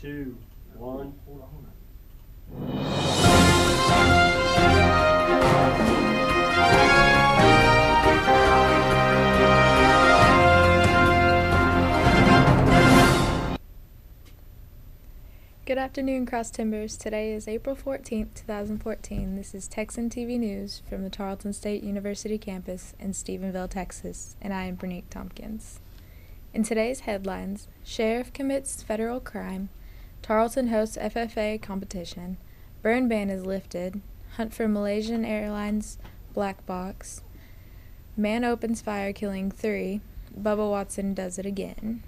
2, 1. Hold on. Good afternoon, Cross Timbers. Today is April 14th, 2014. This is Texan TV News from the Tarleton State University campus in Stephenville, Texas, and I am Branique Tompkins. In today's headlines, Sheriff commits federal crime, Tarleton hosts FFA competition, burn ban is lifted, hunt for Malaysian Airlines black box, man opens fire killing 3, Bubba Watson does it again.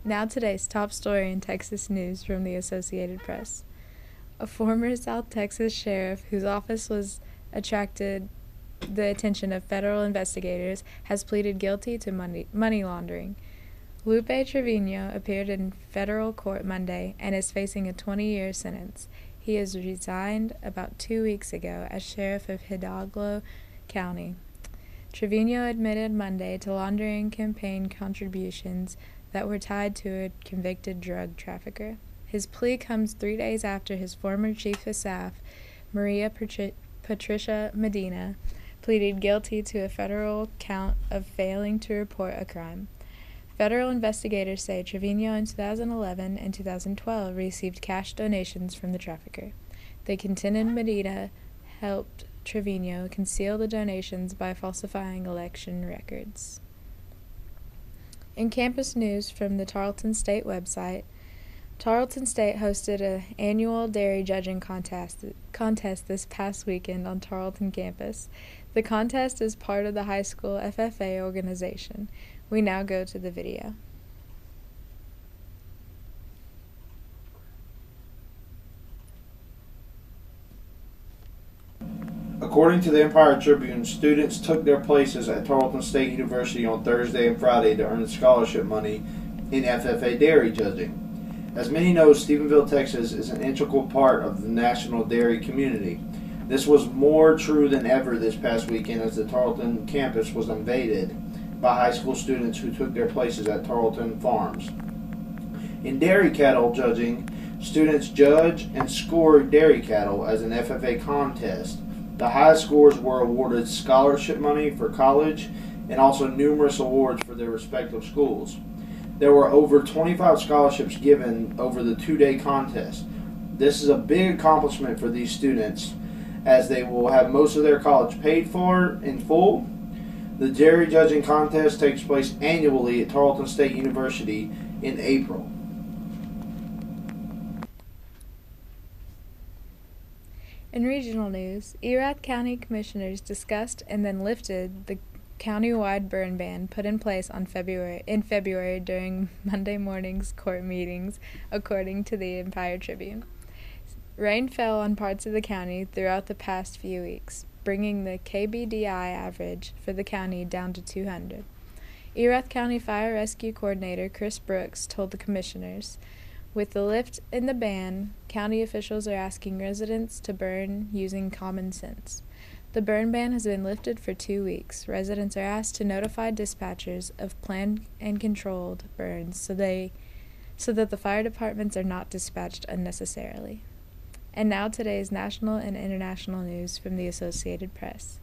Now today's top story in Texas news from the Associated Press. A former South Texas sheriff whose office was attracted the attention of federal investigators has pleaded guilty to money laundering. Lupe Trevino appeared in federal court Monday and is facing a 20-year sentence. He has resigned about 2 weeks ago as sheriff of Hidalgo County. Trevino admitted Monday to laundering campaign contributions that were tied to a convicted drug trafficker. His plea comes 3 days after his former chief of staff, Maria Patricia Medina, pleaded guilty to a federal count of failing to report a crime. Federal investigators say Trevino in 2011 and 2012 received cash donations from the trafficker. They contended Medina helped Trevino conceal the donations by falsifying election records. In campus news from the Tarleton State website, Tarleton State hosted an annual dairy judging contest this past weekend on Tarleton campus. The contest is part of the high school FFA organization. We now go to the video. According to the Empire-Tribune, students took their places at Tarleton State University on Thursday and Friday to earn scholarship money in FFA dairy judging. As many know, Stephenville, Texas is an integral part of the national dairy community. This was more true than ever this past weekend as the Tarleton campus was invaded by high school students who took their places at Tarleton farms. In dairy cattle judging, students judge and score dairy cattle as an FFA contest. The highest scores were awarded scholarship money for college and also numerous awards for their respective schools. There were over 25 scholarships given over the 2-day contest. This is a big accomplishment for these students as they will have most of their college paid for in full. The dairy judging contest takes place annually at Tarleton State University in April. In regional news, Erath County commissioners discussed and then lifted the county-wide burn ban put in place in February during Monday morning's court meetings, according to the Empire-Tribune. Rain fell on parts of the county throughout the past few weeks, bringing the KBDI average for the county down to 200. Erath County Fire Rescue Coordinator Chris Brooks told the commissioners, "With the lift in the ban, county officials are asking residents to burn using common sense. The burn ban has been lifted for 2 weeks. Residents are asked to notify dispatchers of planned and controlled burns so that the fire departments are not dispatched unnecessarily." And now today's national and international news from the Associated Press.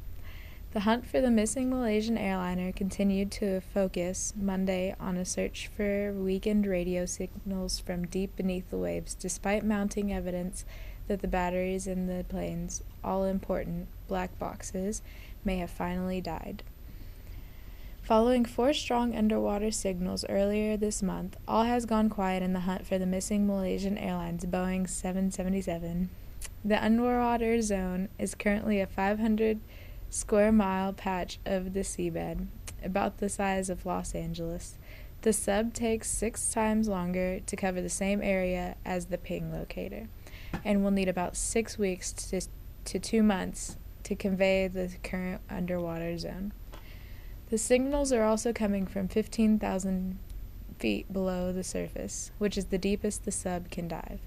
The hunt for the missing Malaysian airliner continued to focus Monday on a search for weakened radio signals from deep beneath the waves, despite mounting evidence that the batteries in the plane's all-important black boxes may have finally died. Following 4 strong underwater signals earlier this month, all has gone quiet in the hunt for the missing Malaysian Airlines Boeing 777. The underwater zone is currently a 500 square mile patch of the seabed, about the size of Los Angeles. The sub takes 6 times longer to cover the same area as the ping locator, and will need about 6 weeks to 2 months to convey the current underwater zone. The signals are also coming from 15,000 feet below the surface, which is the deepest the sub can dive.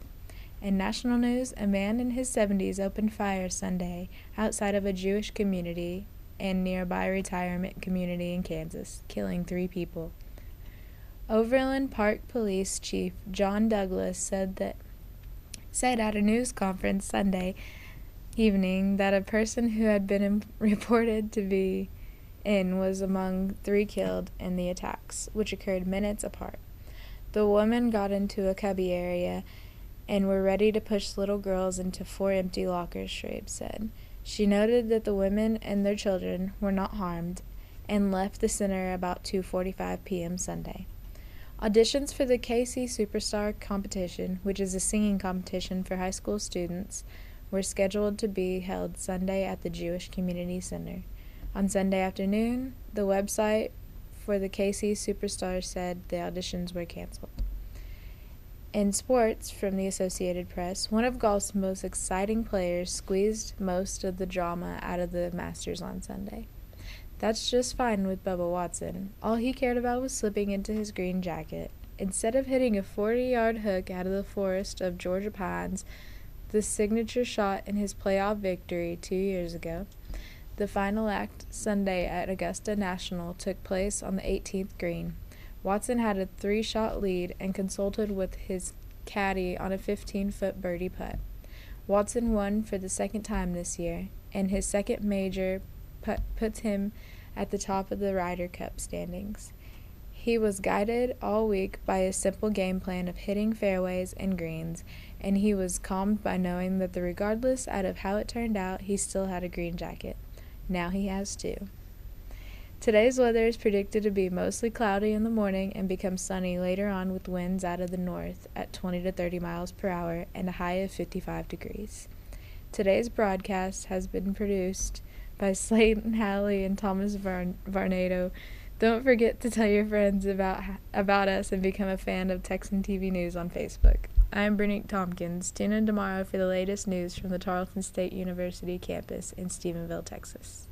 In national news, a man in his 70s opened fire Sunday outside of a Jewish community and nearby retirement community in Kansas, killing 3 people. Overland Park Police Chief John Douglas said at a news conference Sunday evening that a person who had been reported to be in was among 3 killed in the attacks, which occurred minutes apart. The women got into a cubby area and were ready to push little girls into 4 empty lockers, Schrabe said. She noted that the women and their children were not harmed and left the center about 2:45 p.m. Sunday. Auditions for the KC Superstar competition, which is a singing competition for high school students, were scheduled to be held Sunday at the Jewish Community Center. On Sunday afternoon, the website for the KC Superstar said the auditions were canceled. In sports, from the Associated Press, one of golf's most exciting players squeezed most of the drama out of the Masters on Sunday. That's just fine with Bubba Watson. All he cared about was slipping into his green jacket. Instead of hitting a 40-yard hook out of the forest of Georgia pines, the signature shot in his playoff victory 2 years ago, the final act Sunday at Augusta National took place on the 18th green. Watson had a 3-shot lead and consulted with his caddy on a 15-foot birdie putt. Watson won for the second time this year, and his second major putt puts him at the top of the Ryder Cup standings. He was guided all week by a simple game plan of hitting fairways and greens, and he was calmed by knowing that regardless of how it turned out, he still had a green jacket. Now he has 2. Today's weather is predicted to be mostly cloudy in the morning and become sunny later on with winds out of the north at 20 to 30 miles per hour and a high of 55 degrees. Today's broadcast has been produced by Slayton Halley and Thomas Varnado. Don't forget to tell your friends about us and become a fan of Texan TV News on Facebook. I'm Branique Tompkins. Tune in tomorrow for the latest news from the Tarleton State University campus in Stephenville, Texas.